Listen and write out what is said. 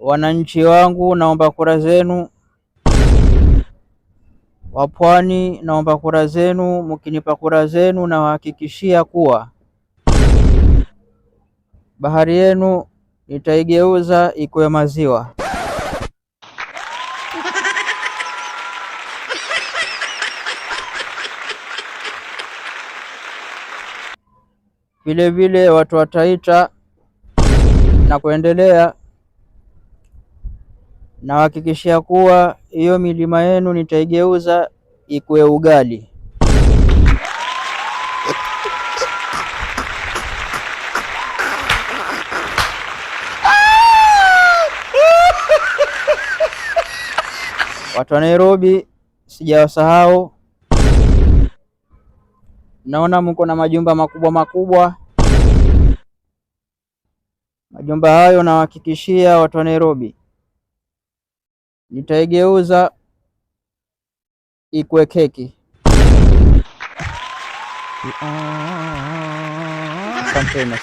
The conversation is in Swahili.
Wananchi wangu, naomba kura zenu. Wa Pwani, naomba kura zenu. Mkinipa kura zenu, nawahakikishia kuwa bahari yenu nitaigeuza ikuwe maziwa. Vile vile watu wa Taita na kuendelea, nawahakikishia kuwa hiyo milima yenu nitaigeuza ikuwe ugali. Watu wa Nairobi sijawasahau, naona mko na majumba makubwa makubwa. Majumba hayo nawahakikishia watu wa Nairobi nitaigeuza ikuwe keki. Asanteni.